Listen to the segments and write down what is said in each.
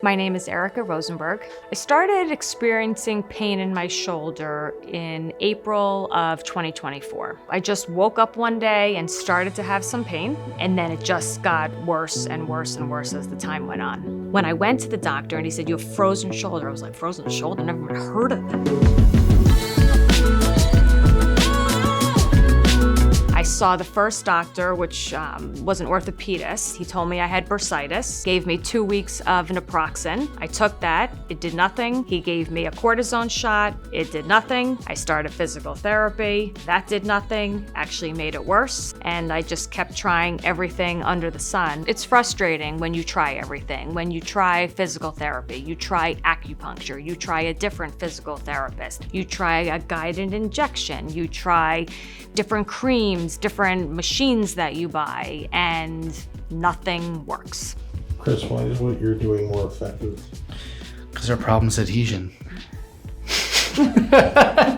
My name is Erica Rosenberg. I started experiencing pain in my shoulder in April of 2024. I just woke up one day and started to have some pain, and then it just got worse and worse and worse as the time went on. When I went to the doctor and he said, "You have frozen shoulder," I was like, frozen shoulder? Never even heard of that. I saw the first doctor, which was an orthopedist. He told me I had bursitis, gave me 2 weeks of naproxen. I took that, it did nothing. He gave me a cortisone shot, it did nothing. I started physical therapy, that did nothing, actually made it worse. And I just kept trying everything under the sun. It's frustrating when you try everything. When you try physical therapy, you try acupuncture, you try a different physical therapist, you try a guided injection, you try different creams, different machines that you buy, and nothing works. Chris, why is what you're doing more effective? Because our problem is adhesion.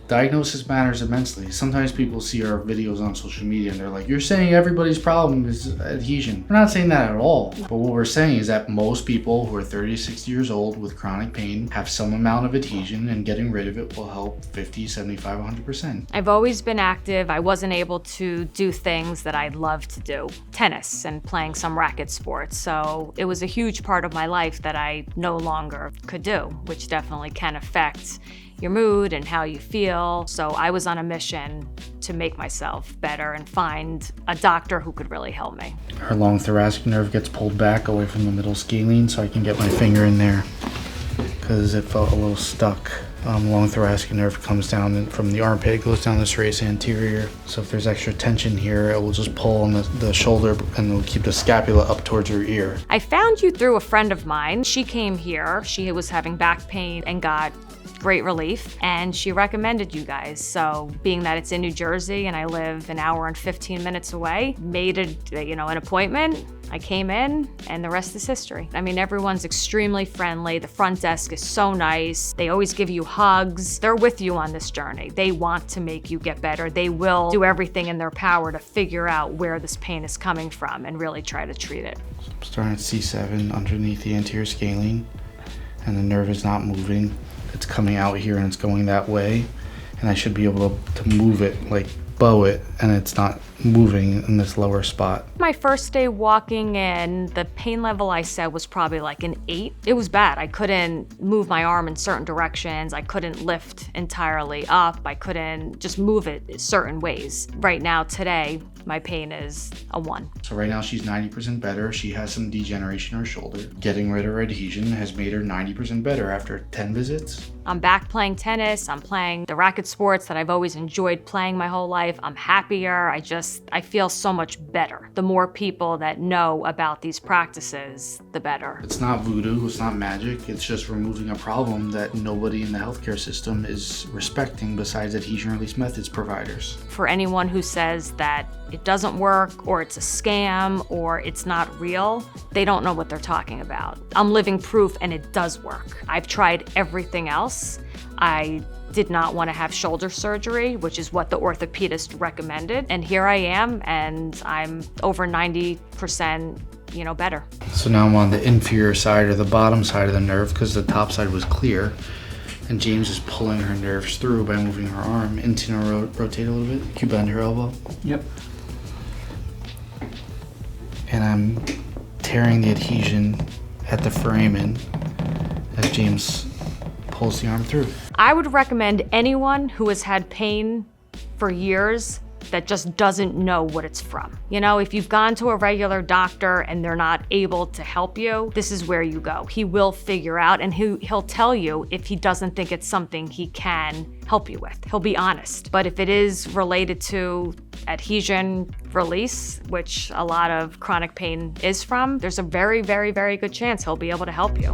Diagnosis matters immensely. Sometimes people see our videos on social media and they're like, "You're saying everybody's problem is adhesion." We're not saying that at all. But what we're saying is that most people who are 30 to 60 years old with chronic pain have some amount of adhesion, and getting rid of it will help 50, 75, 100%. I've always been active. I wasn't able to do things that I love to do. Tennis and playing some racket sports. So it was a huge part of my life that I no longer could do, which definitely can affect your mood and how you feel. So I was on a mission to make myself better and find a doctor who could really help me. Her long thoracic nerve gets pulled back away from the middle scalene so I can get my finger in there because it felt a little stuck. Long thoracic nerve comes down from the armpit, goes down the serratus anterior. So if there's extra tension here, it will just pull on the shoulder and it will keep the scapula up towards your ear. I found you through a friend of mine. She came here, she was having back pain and got great relief, and she recommended you guys. So being that it's in New Jersey and I live an hour and 15 minutes away, made an appointment. I came in and the rest is history. I mean, everyone's extremely friendly. The front desk is so nice. They always give you hugs. They're with you on this journey. They want to make you get better. They will do everything in their power to figure out where this pain is coming from and really try to treat it. So I'm starting at C7 underneath the anterior scalene, and the nerve is not moving. It's coming out here and it's going that way, and I should be able to move it, like bow it, and it's not moving in this lower spot. My first day walking in, the pain level I said was probably like an 8. It was bad. I couldn't move my arm in certain directions. I couldn't lift entirely up. I couldn't just move it certain ways. Right now, today, my pain is a 1. So right now she's 90% better. She has some degeneration in her shoulder. Getting rid of her adhesion has made her 90% better after 10 visits. I'm back playing tennis. I'm playing the racket sports that I've always enjoyed playing my whole life. I'm happier. I feel so much better. The more people that know about these practices, the better. It's not voodoo, it's not magic. It's just removing a problem that nobody in the healthcare system is respecting besides Adhesion Release Methods providers. For anyone who says that it doesn't work, or it's a scam, or it's not real, they don't know what they're talking about. I'm living proof, and it does work. I've tried everything else. I did not want to have shoulder surgery, which is what the orthopedist recommended. And here I am, and I'm over 90%, better. So now I'm on the inferior side or the bottom side of the nerve because the top side was clear. And James is pulling her nerves through by moving her arm. Into rotate a little bit. Can you bend her elbow? Yep. And I'm tearing the adhesion at the foramen as James pulls the arm through. I would recommend anyone who has had pain for years that just doesn't know what it's from. If you've gone to a regular doctor and they're not able to help you, this is where you go. He will figure out, and he'll tell you if he doesn't think it's something he can help you with. He'll be honest. But if it is related to adhesion release, which a lot of chronic pain is from, there's a very, very, very good chance he'll be able to help you.